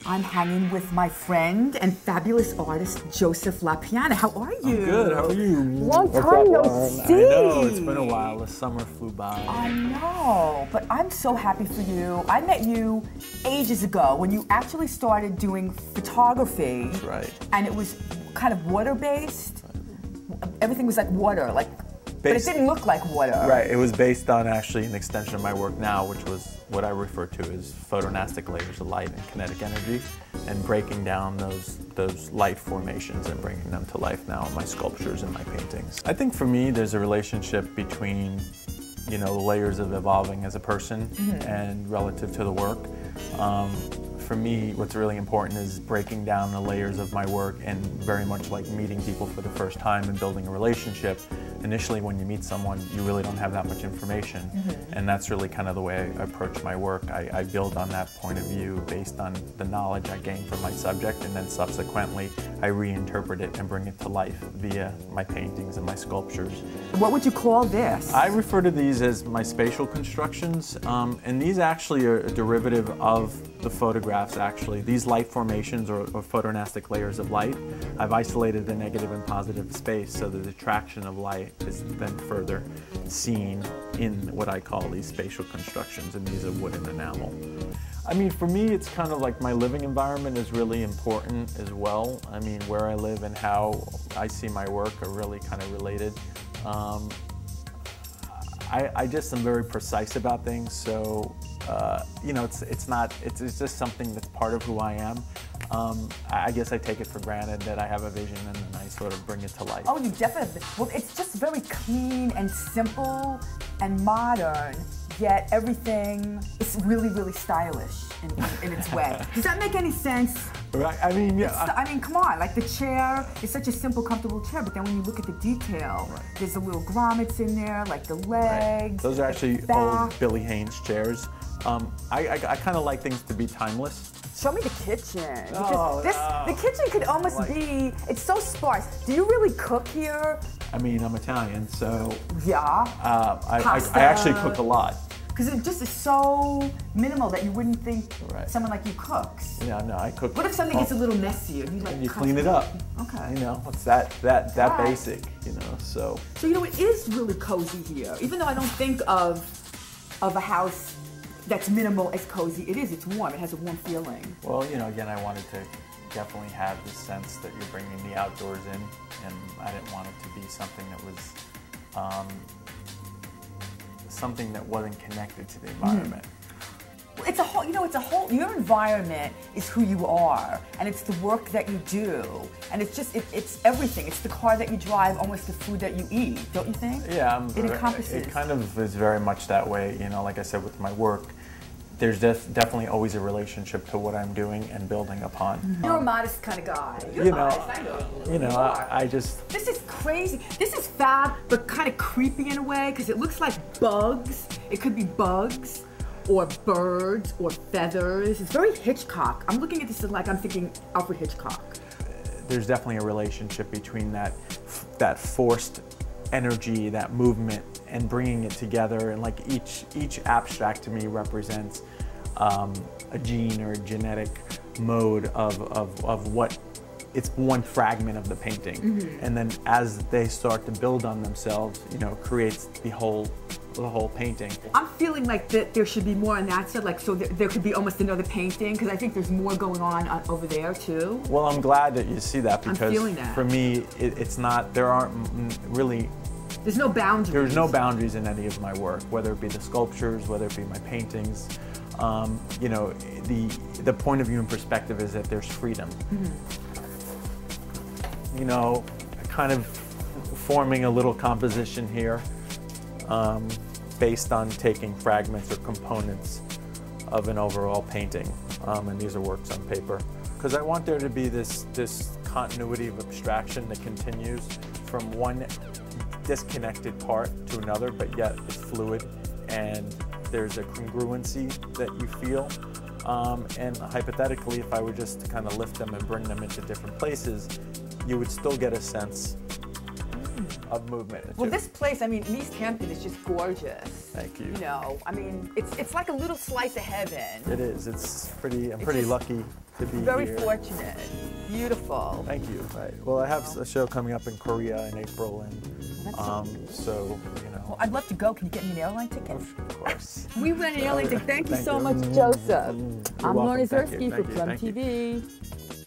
I'm hanging with my friend and fabulous artist, Joseph Piana. How are you? I'm good, how are you? Long time no see. I know, it's been a while. The summer flew by. I know, but I'm so happy for you. I met you ages ago when you actually started doing photography. That's right. And it was kind of water-based. Everything was like water, but it didn't look like water. Right, it was based on actually an extension of my work now, which was what I refer to as photonastic layers of light and kinetic energy, and breaking down those light formations and bringing them to life now in my sculptures and my paintings. I think for me, there's a relationship between, you know, the layers of evolving as a person and relative to the work. For me, what's really important is breaking down the layers of my work, and very much like meeting people for the first time and building a relationship. Initially, when you meet someone, you really don't have that much information, and that's really kind of the way I approach my work. I build on that point of view based on the knowledge I gain from my subject, and then subsequently I reinterpret it and bring it to life via my paintings and my sculptures. What would you call this? I refer to these as my spatial constructions, and these actually are a derivative of the photographs actually. These light formations or photonastic layers of light, I've isolated the negative and positive space so that the attraction of light is then further seen in what I call these spatial constructions, and these are wood and enamel. I mean, for me, it's kind of like my living environment is really important as well. I mean, where I live and how I see my work are really kind of related. I just am very precise about things, so you know, it's just something that's part of who I am. I guess I take it for granted that I have a vision and then I sort of bring it to life. Oh, you definitely. Well, it's just very clean and simple and modern, yet everything is really, really stylish in its way. Does that make any sense? Right, I mean, yeah. I mean, come on, like the chair is such a simple, comfortable chair, but then when you look at the detail, there's the little grommets in there, like the legs. Those are actually old Billy Haynes chairs. I kind of like things to be timeless. Show me the kitchen. The kitchen could almost be, it's so sparse. Do you really cook here? I mean, I'm Italian, so yeah. I actually cook a lot. Because it just is so minimal that you wouldn't think someone like you cooks. Yeah, no, I cook. What if something gets a little messier? You clean it up. Okay. You know, it's that basic, you know, so. So, you know, it is really cozy here. Even though I don't think of a house that's minimal as cozy. It is, it's warm, it has a warm feeling. Well, you know, again, I wanted to definitely have the sense that you're bringing the outdoors in, and I didn't want it to be something that was something that wasn't connected to the environment. It's a whole, you know, your environment is who you are, and it's the work that you do, and it's just, it's everything. It's the car that you drive, almost the food that you eat, don't you think? Yeah, it encompasses. It kind of is very much that way, you know, like I said, with my work. There's definitely always a relationship to what I'm doing and building upon. You're a modest kind of guy. You're modest, I know. You know, I just... This is crazy. This is fab, but kind of creepy in a way, because it looks like bugs. It could be bugs, or birds, or feathers. It's very Hitchcock. I'm looking at this and like I'm thinking Alfred Hitchcock. There's definitely a relationship between that forced energy, that movement, and bringing it together, and like each abstract to me represents a gene or a genetic mode of what, it's one fragment of the painting, and then as they start to build on themselves, you know, creates the whole painting. I'm feeling like that there should be more on that side, like so there could be almost another painting, because I think there's more going on over there too. Well, I'm glad that you see that, because I'm feeling that. For me, it's not, there aren't really, there's no boundaries. There's no boundaries in any of my work, whether it be the sculptures, whether it be my paintings. You know, the point of view and perspective is that there's freedom. You know, kind of forming a little composition here based on taking fragments or components of an overall painting, and these are works on paper. Because I want there to be this continuity of abstraction that continues from one disconnected part to another, but yet it's fluid, and there's a congruency that you feel. And hypothetically, if I were just to kind of lift them and bring them into different places, you would still get a sense of movement. Well, this place, I mean, East Hampton is just gorgeous. Thank you. You know, I mean, it's like a little slice of heaven. It is. It's pretty. I'm pretty lucky to be Very here. fortunate. Beautiful. Thank you. Right. Well, I have a show coming up in Korea in April, and so you know. Well, I'd love to go. Can you get me an airline ticket? Of course. We went an airline ticket. Thank you Thank so you. much, Joseph. You're I'm Lauren welcome. Thank you. Ezersky for Thank you. Plum Thank you. TV.